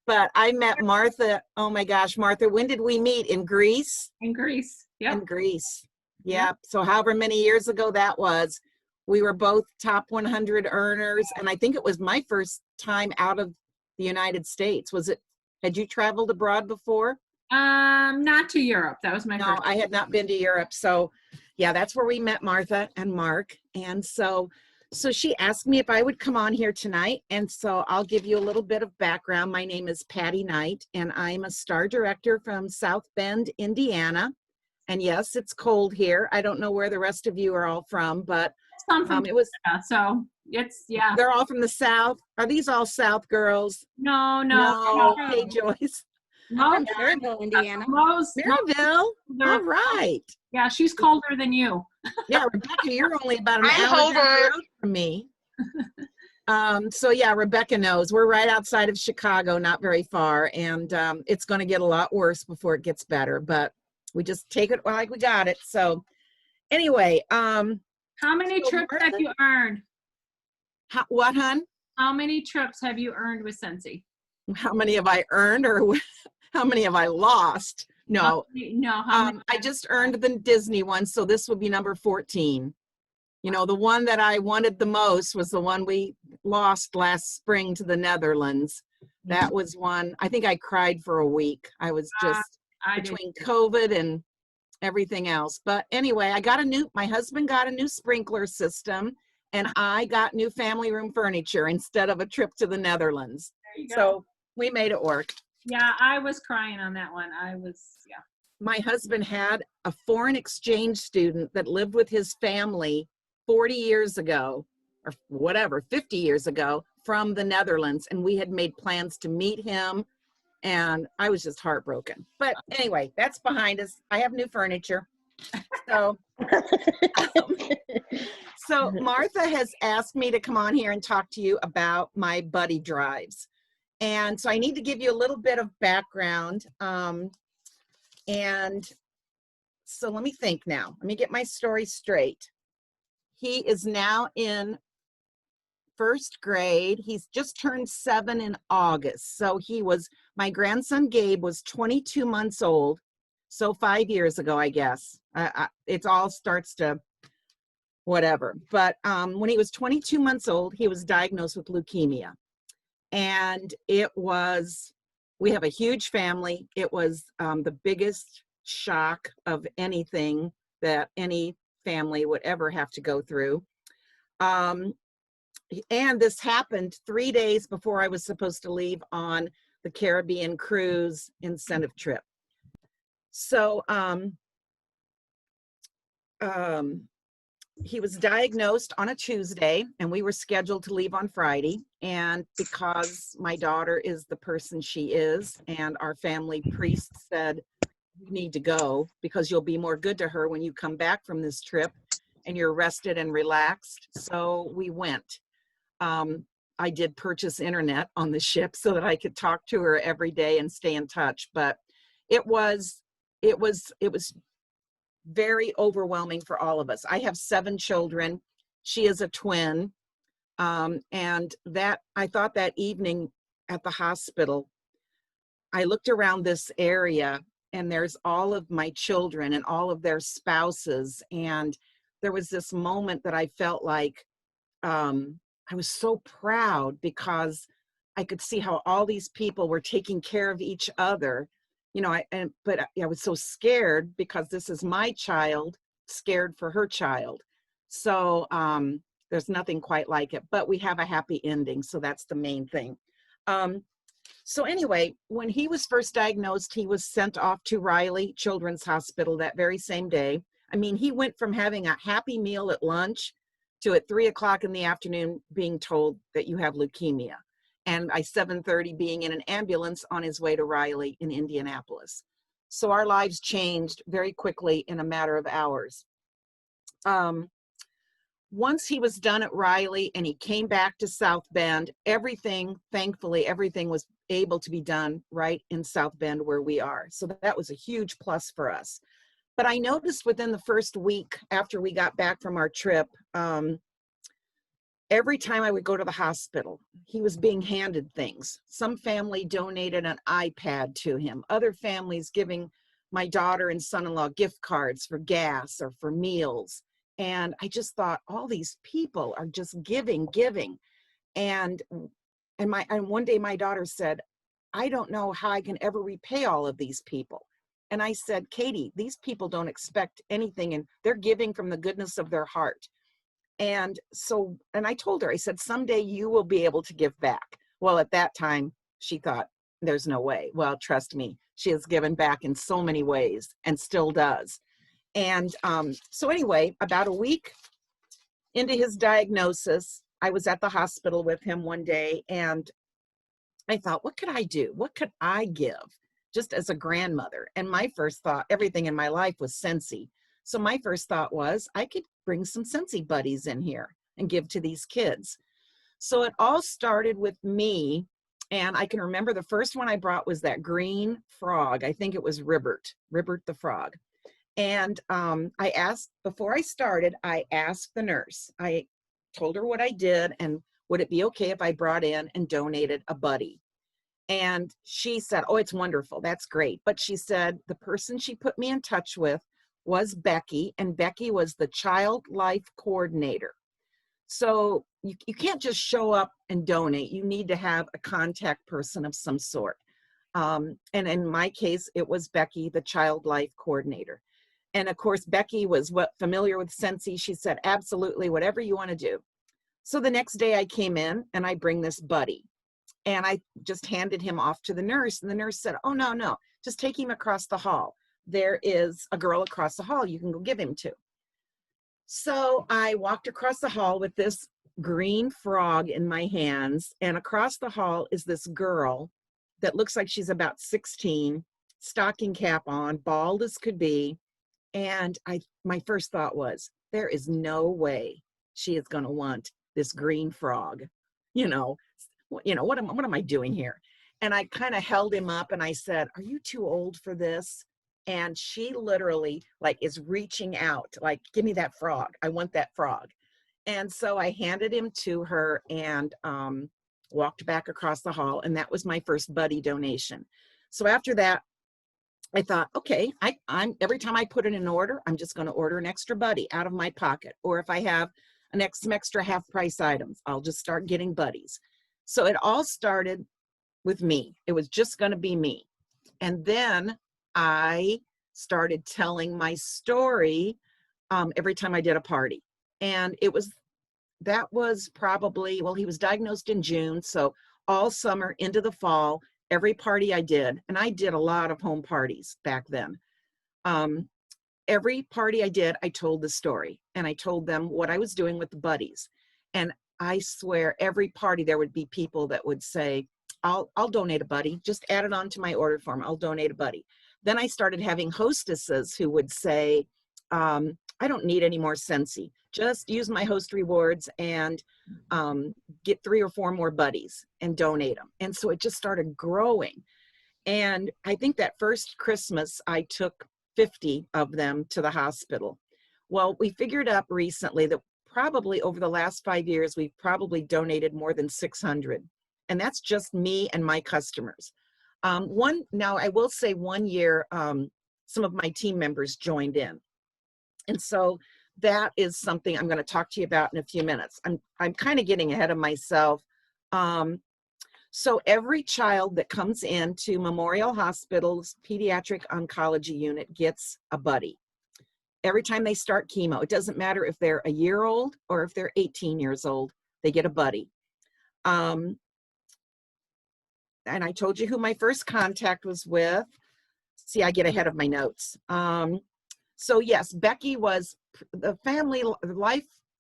But I met Martha. Oh my gosh, Martha, when did we meet? In Greece? In Greece. Yep. In Greece. Yeah. So however many years ago that was, we were both top 100 earners. And I think it was my first time out of the United States. Was it, had you traveled abroad before? Not to Europe. That was my No, first. I had not been to Europe. So yeah, that's where we met Martha and Mark. And so she asked me if I would come on here tonight. And so I'll give you a little bit of background. My name is Patty Knight, and I'm a star director from South Bend, Indiana. And yes, it's cold here. I don't know where the rest of you are all from, but Some from it was, Canada, so it's, yeah. they're all from the South. Are these all South girls? No. No. Hey, Joyce. No, From Maryville, Indiana. Maryville? All right. Yeah, she's colder than you. Yeah, Rebecca, you're only about an I'm hour down the Hover. road from me. So yeah, Rebecca knows. We're right outside of Chicago, not very far, and it's going to get a lot worse before it gets better, but we just take it like we got it. So anyway, how many trips have you earned? What, hun? How many trips have you earned with Scentsy? How many have I earned, or how many have I lost? No. I just earned the Disney one, so this will be number 14. You know, the one that I wanted the most was the one we lost last spring to the Netherlands. That was one, I think I cried for a week. I was just between COVID and everything else. But anyway, my husband got a new sprinkler system, and I got new family room furniture instead of a trip to the Netherlands. There you go. So we made it work. Yeah, I was crying on that one. Yeah. My husband had a foreign exchange student that lived with his family 40 years ago, or whatever, 50 years ago, from the Netherlands. And we had made plans to meet him. And I was just heartbroken. But anyway, that's behind us. I have new furniture. So, so Martha has asked me to come on here and talk to you about my buddy drives. And so I need to give you a little bit of background. And so let me think now. Let me get my story straight. He is now in first grade. He's just turned 7 in August. So my grandson Gabe was 22 months old. So 5 years ago, I guess. It all starts to whatever. But when he was 22 months old, he was diagnosed with leukemia. And we have a huge family. It was the biggest shock of anything that any family would ever have to go through. And this happened 3 days before I was supposed to leave on the Caribbean cruise incentive trip. So he was diagnosed on a Tuesday, and we were scheduled to leave on Friday. And because my daughter is the person she is, and our family priest said, you need to go because you'll be more good to her when you come back from this trip and you're rested and relaxed. So we went. I did purchase internet on the ship so that I could talk to her every day and stay in touch. But it was very overwhelming for all of us. I have 7 children. She is a twin. And I thought that evening at the hospital, I looked around this area and there's all of my children and all of their spouses. And there was this moment that I felt like I was so proud because I could see how all these people were taking care of each other. You know, but I was so scared because this is my child, scared for her child. So there's nothing quite like it, but we have a happy ending. So that's the main thing. So anyway, when he was first diagnosed, he was sent off to Riley Children's Hospital that very same day. I mean, he went from having a happy meal at lunch to at 3 o'clock in the afternoon being told that you have leukemia. And by 7:30 being in an ambulance on his way to Riley in Indianapolis. So our lives changed very quickly in a matter of hours. Once he was done at Riley and he came back to South Bend, thankfully, everything was able to be done right in South Bend where we are. So that was a huge plus for us. But I noticed within the first week after we got back from our trip, every time I would go to the hospital, he was being handed things. Some family donated an iPad to him, other families giving my daughter and son-in-law gift cards for gas or for meals. And I just thought, all these people are just giving. And one day my daughter said, I don't know how I can ever repay all of these people. And I said, Katie, these people don't expect anything, and they're giving from the goodness of their heart. And I told her, I said, someday you will be able to give back. Well, at that time, she thought, there's no way. Well, trust me, she has given back in so many ways and still does. And so anyway, about a week into his diagnosis, I was at the hospital with him one day, and I thought, what could I do? What could I give just as a grandmother? And my first thought, everything in my life was Scentsy. So my first thought was, I could bring some Scentsy buddies in here and give to these kids. So it all started with me. And I can remember the first one I brought was that green frog. I think it was Ribbert the frog. And I asked, before I started, I asked the nurse, I told her what I did and would it be okay if I brought in and donated a buddy? And she said, oh, it's wonderful. That's great. But she said the person she put me in touch with was Becky, and Becky was the child life coordinator. So you can't just show up and donate. You need to have a contact person of some sort. And in my case, it was Becky, the child life coordinator. And of course, Becky was familiar with Scentsy. She said, absolutely, whatever you want to do. So the next day I came in and I bring this buddy. And I just handed him off to the nurse. And the nurse said, oh, no, just take him across the hall. There is a girl across the hall you can go give him to. So I walked across the hall with this green frog in my hands. And across the hall is this girl that looks like she's about 16, stocking cap on, bald as could be. And my first thought was, there is no way she is going to want this green frog. What am I doing here? And I kind of held him up and I said, are you too old for this? And she literally is reaching out, like, give me that frog. I want that frog. And so I handed him to her and walked back across the hall. And that was my first buddy donation. So after that, I thought, okay, I'm every time I put in an order, I'm just going to order an extra buddy out of my pocket. Or if I have some extra half price items, I'll just start getting buddies. So it all started with me. It was just going to be me. And then I started telling my story every time I did a party. And that was probably, well, he was diagnosed in June. So all summer into the fall, every party I did, and I did a lot of home parties back then. Every party I did, I told the story and I told them what I was doing with the buddies. And I swear every party there would be people that would say, I'll donate a buddy, just add it on to my order form. I'll donate a buddy. Then I started having hostesses who would say, I don't need any more Scentsy. Just use my host rewards and get 3 or 4 more buddies and donate them. And so it just started growing. And I think that first Christmas, I took 50 of them to the hospital. Well, we figured out recently that probably over the last 5 years, we've probably donated more than 600. And that's just me and my customers. Now I will say 1 year, some of my team members joined in. And so that is something I'm going to talk to you about in a few minutes. I'm kind of getting ahead of myself. So every child that comes into Memorial Hospital's pediatric oncology unit gets a buddy. Every time they start chemo, it doesn't matter if they're a year old or if they're 18 years old, they get a buddy. And I told you who my first contact was with. See, I get ahead of my notes. So yes, Becky was the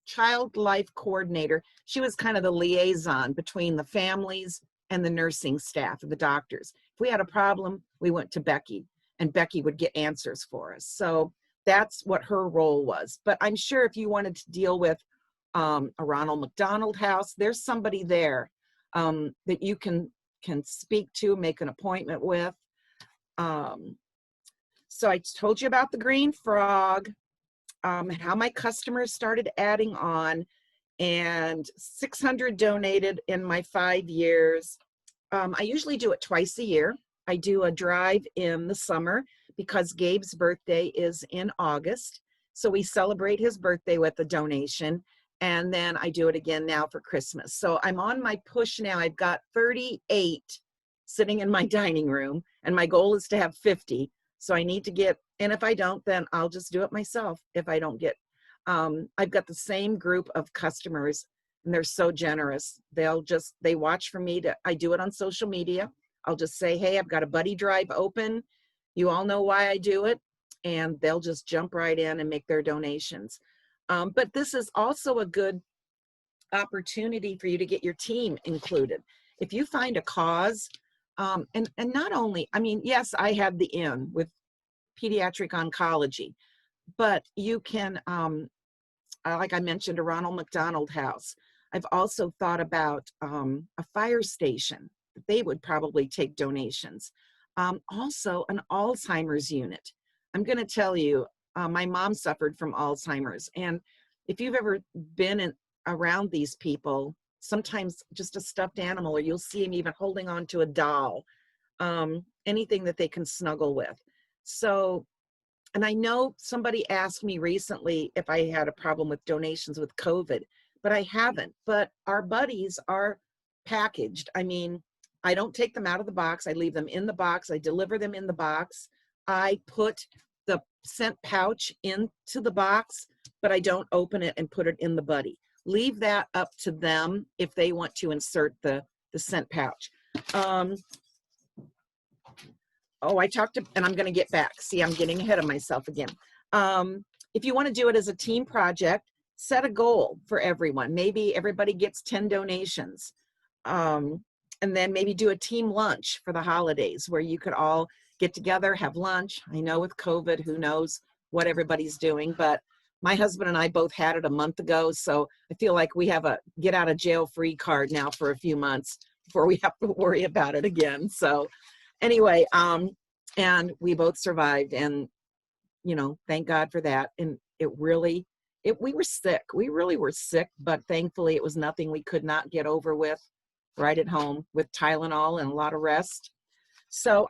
child life coordinator. She was kind of the liaison between the families and the nursing staff, the doctors. If we had a problem, we went to Becky and Becky would get answers for us. So that's what her role was. But I'm sure if you wanted to deal with a Ronald McDonald House, there's somebody there that you can speak to, make an appointment with. So I told you about the green frog, how my customers started adding on. and 600 donated in my 5 years. I usually do it twice a year. I do a drive in the summer because Gabe's birthday is in August. So we celebrate his birthday with a donation. And then I do it again now for Christmas. So I'm on my push now. I've got 38 sitting in my dining room, and my goal is to have 50. So I need to get, and if I don't, then I'll just do it myself if I don't get. I've got the same group of customers, and they're so generous. They watch for me I do it on social media. I'll just say, hey, I've got a buddy drive open. You all know why I do it. And they'll just jump right in and make their donations. But this is also a good opportunity for you to get your team included. If you find a cause, and not only, I mean, yes, I had the in with pediatric oncology, but you can, like I mentioned, a Ronald McDonald House. I've also thought about a fire station. They would probably take donations. Also, an Alzheimer's unit. I'm going to tell you, my mom suffered from Alzheimer's. And if you've ever been around these people, sometimes just a stuffed animal, or you'll see them even holding on to a doll, anything that they can snuggle with. So, and I know somebody asked me recently if I had a problem with donations with COVID, but I haven't. But our buddies are packaged. I mean, I don't take them out of the box. I leave them in the box. I deliver them in the box. I put the scent pouch into the box, but I don't open it and put it in the buddy. Leave that up to them if they want to insert the scent pouch. I talked to, and I'm going to get back. See, I'm getting ahead of myself again. If you want to do it as a team project, set a goal for everyone. Maybe everybody gets 10 donations. And then maybe do a team lunch for the holidays where you could all get together, have lunch. I know with COVID, who knows what everybody's doing, but my husband and I both had it a month ago. So I feel like we have a get out of jail free card now for a few months before we have to worry about it again. So anyway, and we both survived, and, you know, thank God for that. And we were sick. We really were sick, but thankfully it was nothing we could not get over with right at home with Tylenol and a lot of rest. So,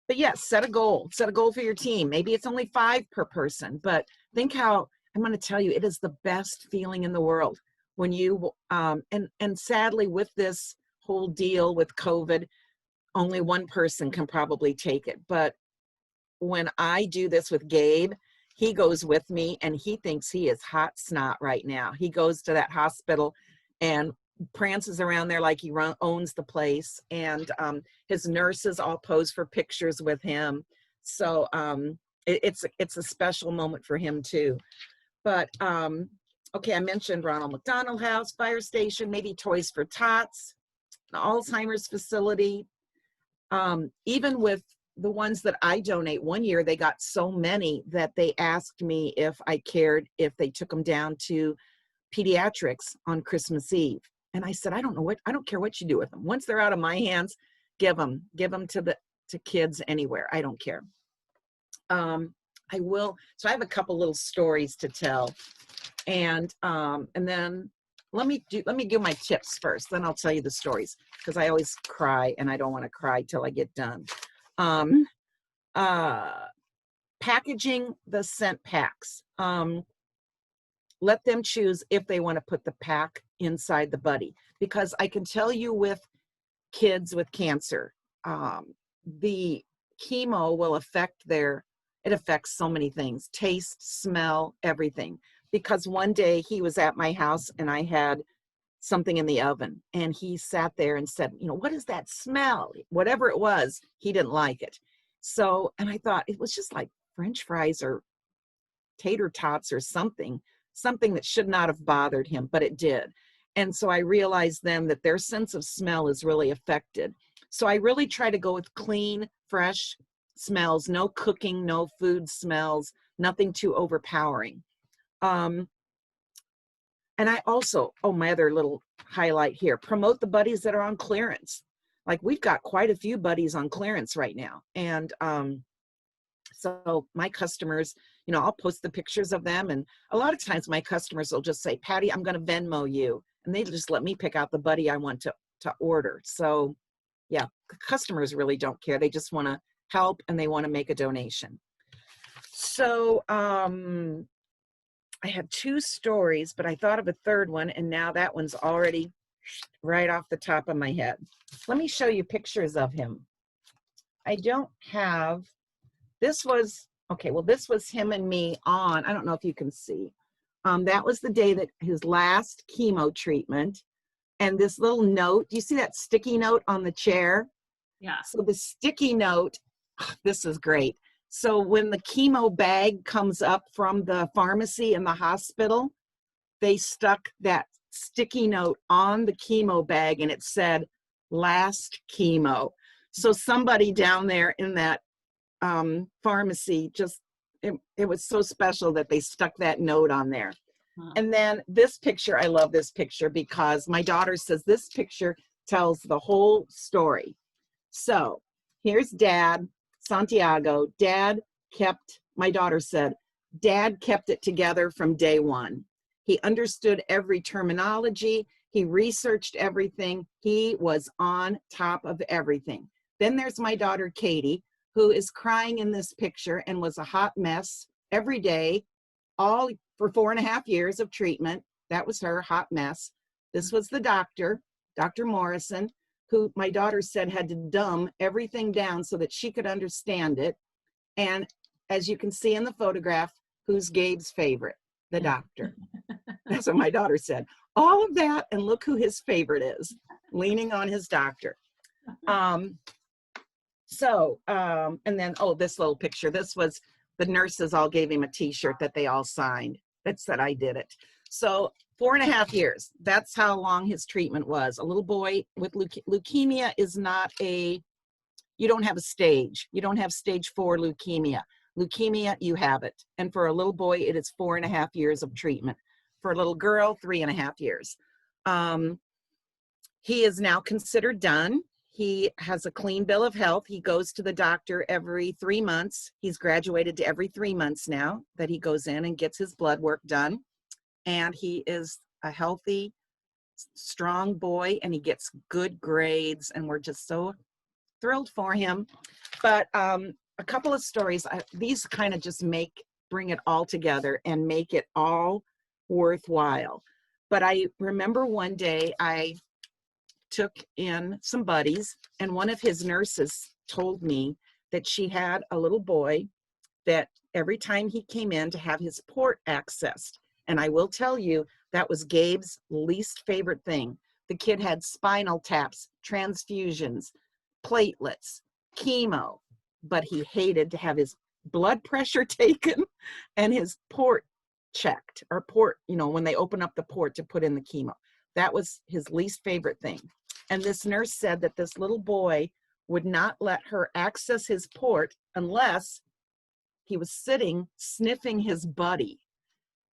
but yes, set a goal for your team. Maybe it's only 5 per person, but think how, I'm going to tell you, it is the best feeling in the world when you, and sadly with this whole deal with COVID, only one person can probably take it. But when I do this with Gabe, he goes with me and he thinks he is hot snot right now. He goes to that hospital and prances around there like he owns the place, and his nurses all pose for pictures with him. So it's a special moment for him too. But okay, I mentioned Ronald McDonald House, fire station, maybe Toys for Tots, the Alzheimer's facility. Even with the ones that I donate, one year they got so many that they asked me if I cared if they took them down to pediatrics on Christmas Eve. And I said, I don't care what you do with them. Once they're out of my hands, give them to kids anywhere. I don't care. I will. So I have a couple little stories to tell, and then let me give my tips first. Then I'll tell you the stories, because I always cry and I don't want to cry till I get done. Packaging the scent packs. Let them choose if they want to put the pack inside the buddy, because I can tell you with kids with cancer, the chemo will it affects so many things: taste, smell, everything. Because one day he was at my house and I had something in the oven, and he sat there and said, you know, what is that smell? Whatever it was, he didn't like it. So, and I thought it was just like French fries or tater tots or something that should not have bothered him, but it did. And so I realized then that their sense of smell is really affected. So I really try to go with clean, fresh smells, no cooking, no food smells, nothing too overpowering. And I also, my other little highlight here, promote the buddies that are on clearance. Like, we've got quite a few buddies on clearance right now. And so my customers, I'll post the pictures of them. And a lot of times my customers will just say, Patty, I'm going to Venmo you. And they just let me pick out the buddy I want to order. So yeah, customers really don't care. They just want to help and they want to make a donation. So I had 2 stories, but I thought of a third one, and now that one's already right off the top of my head. Let me show you pictures of him. I don't have, this was him and me on, I don't know if you can see. That was the day that his last chemo treatment. And this little note, do you see that sticky note on the chair? Yeah. So the sticky note, this is great. So when the chemo bag comes up from the pharmacy in the hospital, they stuck that sticky note on the chemo bag and it said, last chemo. So somebody down there in that pharmacy it was so special that they stuck that note on there. And then this picture, I love this picture because my daughter says this picture tells the whole story. So here's Dad, Santiago. My daughter said, Dad kept it together from day one. He understood every terminology. He researched everything. He was on top of everything. Then there's my daughter, Katie, who is crying in this picture and was a hot mess every day, all for 4.5 years of treatment. That was her hot mess. This was the doctor, Dr. Morrison, who my daughter said had to dumb everything down so that she could understand it. And as you can see in the photograph, who's Gabe's favorite? The doctor. That's what my daughter said. All of that, and look who his favorite is, leaning on his doctor. And then, this little picture. This was the nurses all gave him a t-shirt that they all signed that said I did it. So 4.5 years, that's how long his treatment was. A little boy with leukemia is not you don't have a stage. You don't have stage 4 leukemia. Leukemia, you have it. And for a little boy, it is 4.5 years of treatment. For a little girl, 3.5 years. He is now considered done. He has a clean bill of health. He goes to the doctor every 3 months. He's graduated to every 3 months now that he goes in and gets his blood work done. And he is a healthy, strong boy, and he gets good grades. And we're just so thrilled for him. But a couple of stories, these kind of just bring it all together and make it all worthwhile. But I remember one day I took in some buddies, and one of his nurses told me that she had a little boy that every time he came in to have his port accessed, and I will tell you, that was Gabe's least favorite thing. The kid had spinal taps, transfusions, platelets, chemo, but he hated to have his blood pressure taken and his port checked, or port, when they open up the port to put in the chemo. That was his least favorite thing. And this nurse said that this little boy would not let her access his port unless he was sitting sniffing his buddy.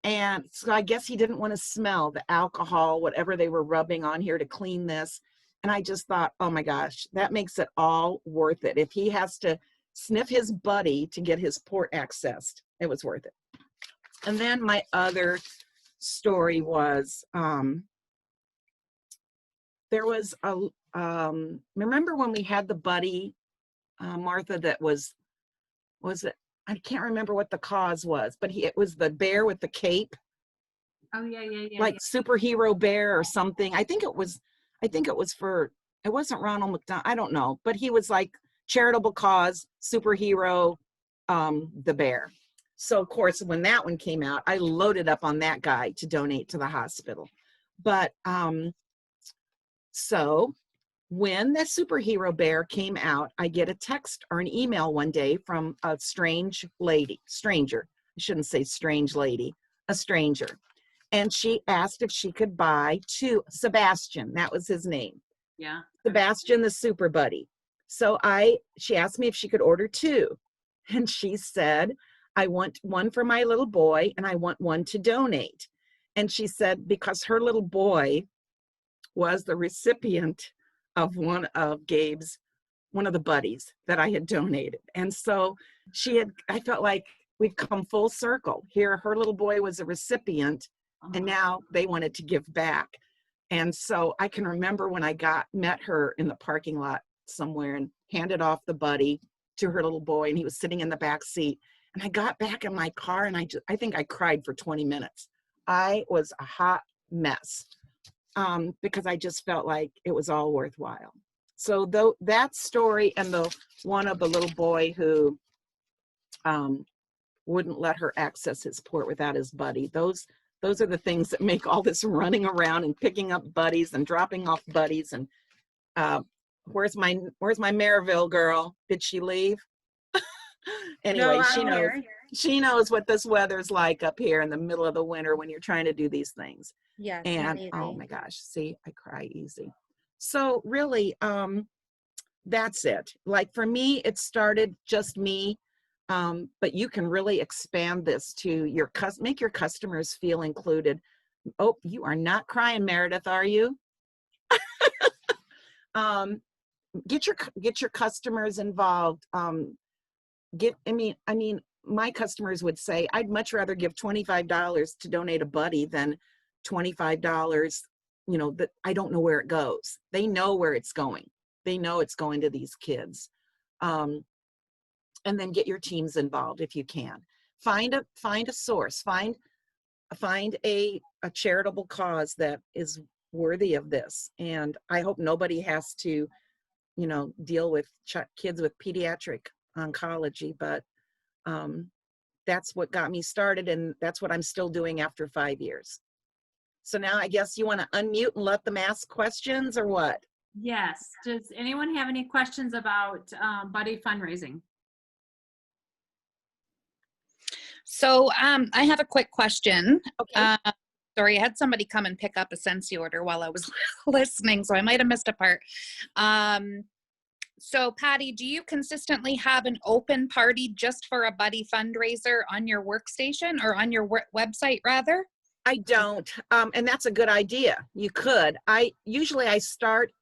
And so I guess he didn't want to smell the alcohol, whatever they were rubbing on here to clean this. And I just thought, oh my gosh, that makes it all worth it. If he has to sniff his buddy to get his port accessed, it was worth it. And then my other story was, there was remember when we had the buddy, Martha, that was it, I can't remember what the cause was, but it was the bear with the cape. Oh yeah. Like superhero bear or something. I think it was it wasn't Ronald McDonald, I don't know, but he was like charitable cause, superhero, the bear. So of course, when that one came out, I loaded up on that guy to donate to the hospital. But so when the superhero bear came out, I get a text or an email one day from a stranger. I shouldn't say strange lady, a stranger. And she asked if she could buy 2, Sebastian, that was his name. Yeah. Sebastian, the super buddy. So she asked me if she could order 2. And she said, I want one for my little boy and I want one to donate. And she said, because her little boy was the recipient of one of the buddies that I had donated. And so I felt like we've come full circle. Here, her little boy was a recipient, and now they wanted to give back. And so I can remember when I met her in the parking lot somewhere and handed off the buddy to her little boy, and he was sitting in the back seat. And I got back in my car, and I think I cried for 20 minutes. I was a hot mess because I just felt like it was all worthwhile. So though that story and the one of the little boy who wouldn't let her access his port without his buddy, those are the things that make all this running around and picking up buddies and dropping off buddies. And where's my Maryville girl? Did she leave? Anyway, No, she I'm knows. here. She knows what this weather's like up here in the middle of the winter when you're trying to do these things. Yes, And not oh easy. my gosh, see, I cry easy. So really, that's it. Like for me, it started just me, but you can really expand this to make your customers feel included. Oh, you are not crying, Meredith, are you? Get your customers involved. I mean, my customers would say, I'd much rather give $25 to donate a buddy than $25, that I don't know where it goes. They know where it's going. They know it's going to these kids. And then get your teams involved if you can. Find a source, find a charitable cause that is worthy of this. And I hope nobody has to, deal with kids with pediatric oncology, but that's what got me started, and that's what I'm still doing after 5 years. So now I guess you want to unmute and let them ask questions, or what? Yes. Does anyone have any questions about buddy fundraising? So I have a quick question. Okay. Sorry, I had somebody come and pick up a Scentsy order while I was listening, so I might have missed a part. So Patty, do you consistently have an open party just for a buddy fundraiser on your workstation or on your website rather? I don't, and that's a good idea. You could. I start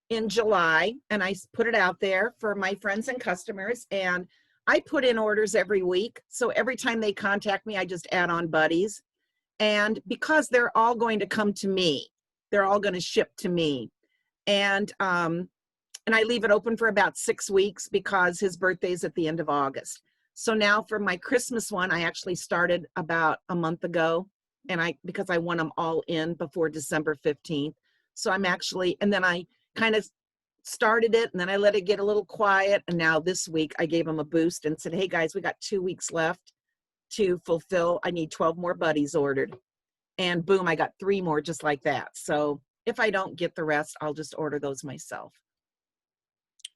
in July and I put it out there for my friends and customers, and I put in orders every week. So every time they contact me, I just add on buddies. And because they're all going to come to me, they're all going to ship to me. And I leave it open for about 6 weeks because his birthday's at the end of August. So now for my Christmas one, I actually started about a month ago, and because I want them all in before December 15th. So I'm actually, and then I kind of started it, and then I let it get a little quiet. And now this week I gave them a boost and said, hey guys, we got 2 weeks left to fulfill. I need 12 more buddies ordered. And boom, I got 3 more just like that. So if I don't get the rest, I'll just order those myself.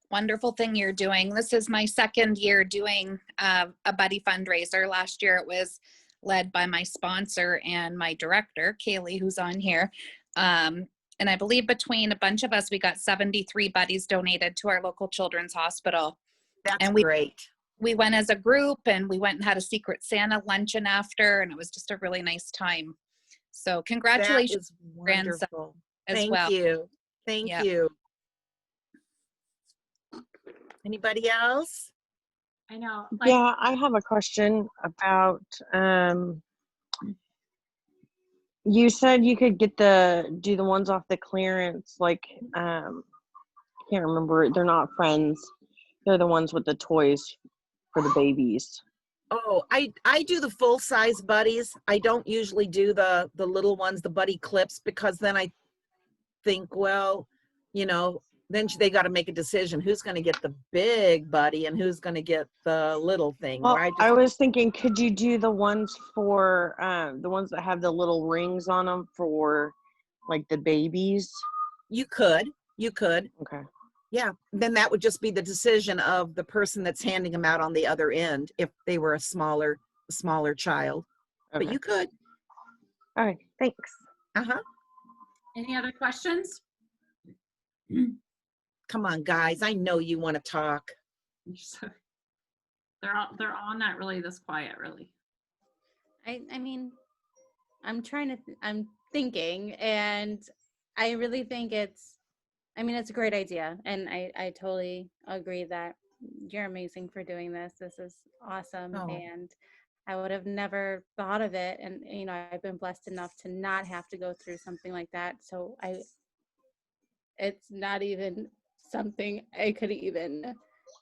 Wonderful thing you're doing. This is my 2nd year doing a buddy fundraiser. Last year it was led by my sponsor and my director, Kaylee, who's on here. And I believe between a bunch of us, we got 73 buddies donated to our local children's hospital. That's and great. We went as a group, and we went and had a Secret Santa luncheon after, and it was just a really nice time. So congratulations, that is grandson, wonderful. as Thank well. you. Thank Yep. you. Anybody else? I know. Yeah, I have a question about, you said you could do the ones off the clearance, like, can't remember, they're not friends. They're the ones with the toys for the babies. Oh, I do the full size buddies. I don't usually do the little ones, the buddy clips, because then I think, well, then they got to make a decision who's going to get the big buddy and who's going to get the little thing. Well, I was thinking, could you do the ones for the ones that have the little rings on them for like the babies? You could. Okay. Yeah, then that would just be the decision of the person that's handing them out on the other end if they were a smaller child. Okay. But you could. All right, thanks. Any other questions? Come on, guys. I know you want to talk. They're all not really this quiet, really. I mean, I'm thinking, and I really think it's a great idea. And I totally agree that you're amazing for doing this. This is awesome. Oh. And I would have never thought of it. And, you know, I've been blessed enough to not have to go through something like that. So it's not even something I could even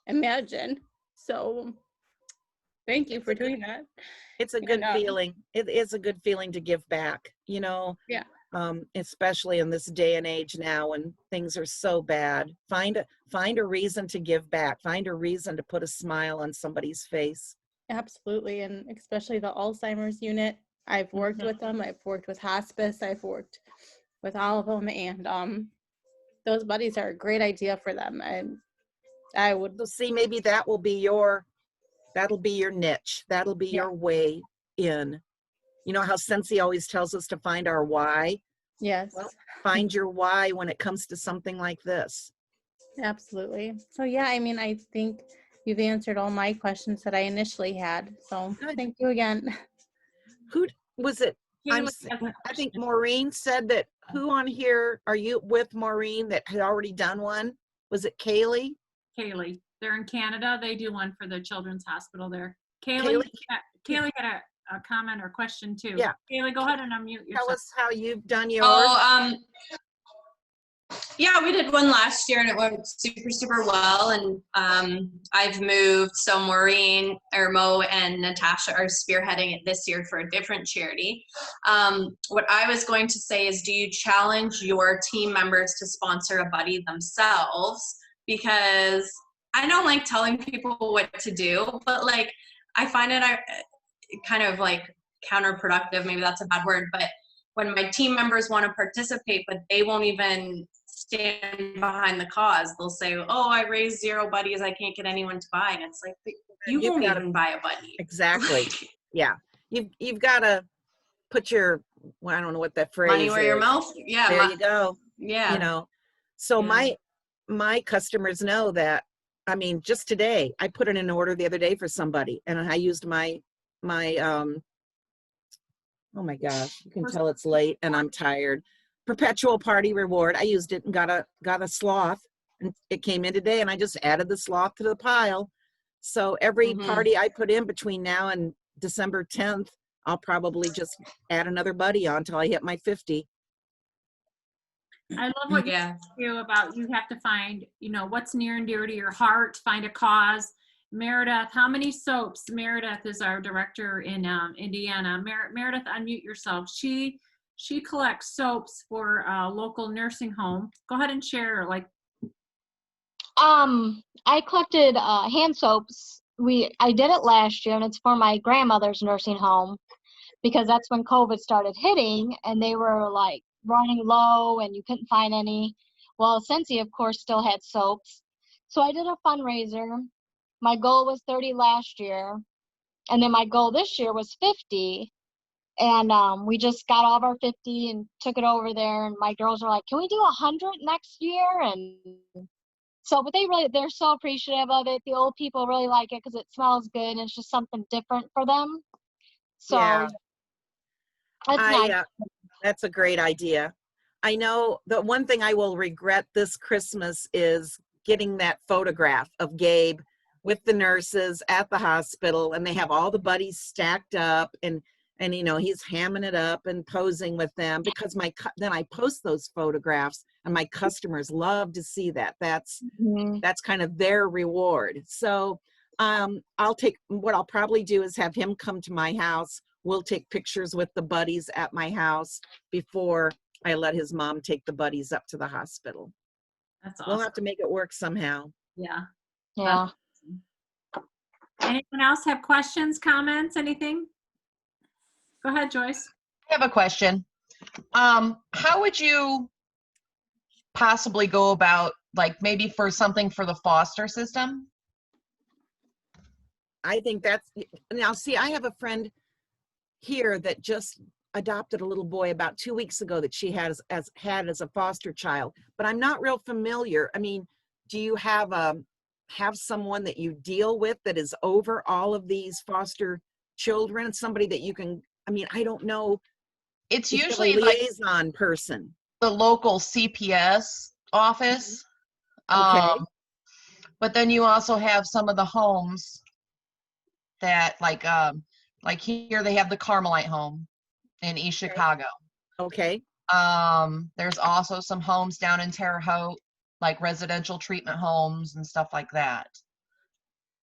imagine. So thank you for doing that. It's a good And, feeling. It is a good feeling to give back, you know, Yeah. especially in this day and age now when things are so bad. Find a reason to give back. Find a reason to put a smile on somebody's face. Absolutely. And especially the Alzheimer's unit. I've worked Mhm. with them. I've worked with hospice. I've worked with all of them. And those buddies are a great idea for them. And I would, So see, maybe that'll be your niche. That'll be Yeah. your way in. You know how Scentsy always tells us to find our why? yes, Well, find your why when it comes to something like this. absolutely. So yeah, I mean, I think you've answered all my questions that I initially had. So Good. thank you again. Who was it? Kaylee has a I think question. Maureen said that. Who on here are you with, Maureen, that had already done one? Was it Kaylee? Kaylee, they're in Canada. They do one for the Children's Hospital there. Kaylee, Kaylee had a comment or question too. Yeah. Kaylee, go ahead and unmute tell yourself. us how you've done yours. Oh, yeah, we did one last year and it went super, super well. And I've moved, so Maureen, or Mo, and Natasha are spearheading it this year for a different charity. What I was going to say is, do you challenge your team members to sponsor a buddy themselves? Because I don't like telling people what to do, but like I find it kind of like counterproductive. Maybe that's a bad word, but when my team members want to participate, but they won't even stand behind the cause, they'll say, oh, I raised 0 buddies, I can't get anyone to buy. And it's like, you You've won't gotta- even buy a buddy. Exactly. Yeah. You've got to put your, well, I don't know what that phrase Money where your is. mouth. Yeah. There you go. Yeah. You know, so Yeah. my customers know that. I mean, just today, I put in an order the other day for somebody, and I used my oh my gosh, you can tell it's late and I'm tired. Perpetual party reward. I used it and got a sloth, and it came in today, and I just added the sloth to the pile. So every Mhm. party I put in between now and December 10th, I'll probably just add another buddy on until I hit my 50. I love what Yeah. you about you have to find, you know, what's near and dear to your heart, find a cause. Meredith, how many soaps? Meredith is our director in Indiana. Meredith, unmute yourself. She collects soaps for a local nursing home. Go ahead and share. Like, I collected hand soaps. I did it last year, and it's for my grandmother's nursing home because that's when COVID started hitting, and they were like running low, and you couldn't find any. Well, Scentsy, of course, still had soaps, so I did a fundraiser. My goal was 30 last year, and then my goal this year was 50. And we just got all of our 50 and took it over there. And my girls were like, "Can we do 100 next year?" And so, but they're so appreciative of it. The old people really like it because it smells good and it's just something different for them. So Yeah. it's nice. That's a great idea. I know the one thing I will regret this Christmas is getting that photograph of Gabe with the nurses at the hospital, and they have all the buddies stacked up, and you know, he's hamming it up and posing with them, because then I post those photographs and my customers love to see that. That's kind of their reward. So what I'll probably do is have him come to my house. We'll take pictures with the buddies at my house before I let his mom take the buddies up to the hospital. that's We'll awesome. have to make it work somehow. Yeah. Yeah. Anyone else have questions, comments, anything? Go ahead, Joyce. I have a question. How would you possibly go about, like, maybe for something for the foster system? I think now see, I have a friend here that just adopted a little boy about 2 weeks ago that she had as a foster child, but I'm not real familiar. I mean, do you have someone that you deal with that is over all of these foster children, somebody that you can, I mean, I don't know. It's if you have usually a like liaison person. the local CPS office. Okay. But then you also have some of the homes that like here they have the Carmelite home in East Chicago. Okay. There's also some homes down in Terre Haute, like residential treatment homes and stuff like that.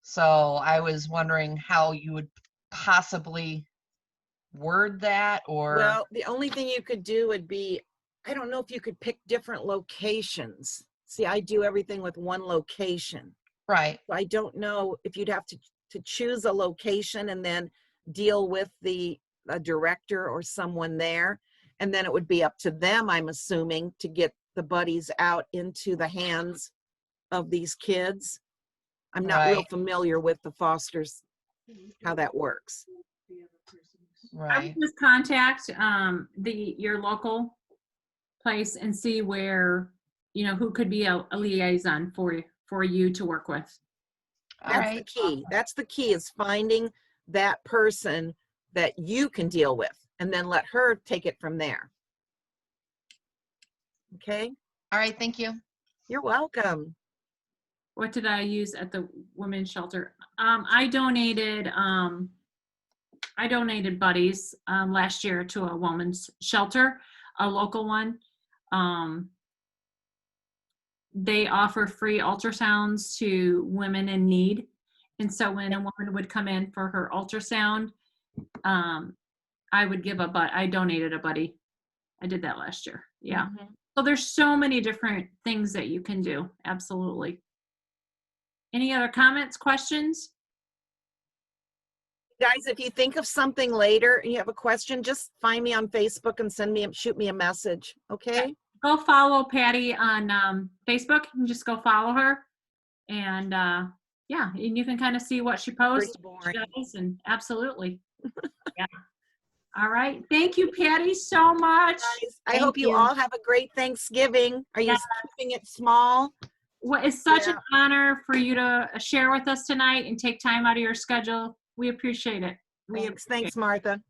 So I was wondering how you would possibly word that, or Well, the only thing you could do would be, I don't know if you could pick different locations. See, I do everything with one location. right. I don't know if you'd have to choose a location and then deal with a director or someone there. And then it would be up to them, I'm assuming, to get the buddies out into the hands of these kids. I'm not real Right. familiar with the fosters, how that works. I Right. would just contact your local place and see where, who could be a liaison for you to work with. All That's the right. key. That's the key, is finding that person that you can deal with and then let her take it from there. Okay? All right. Thank you. You're welcome. What did I use at the women's shelter? I donated buddies last year to a women's shelter, a local one. They offer free ultrasounds to women in need. And so when a woman would come in for her ultrasound, I would I donated a buddy. I did that last year. Yeah. Mhm. So there's so many different things that you can do. Absolutely. Any other comments, questions? Guys, if you think of something later and you have a question, just find me on Facebook and shoot me a message. Okay? Go follow Patty on Facebook and just go follow her. And yeah, and you can kind of see what she posts. Pretty What she boring. does, and absolutely. Yeah. All right. Thank you, Patty, so much. Guys, I Thank hope you you. all have a great Thanksgiving. Are you keeping it small? Well, it's such Yeah. an honor for you to share with us tonight and take time out of your schedule. We appreciate it. Thanks, Martha.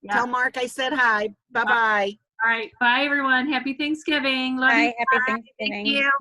Yeah. Tell Mark I said hi. Bye-bye. All right. Bye, everyone. Happy Thanksgiving. Love Bye. you. Happy Thank Thanksgiving. you.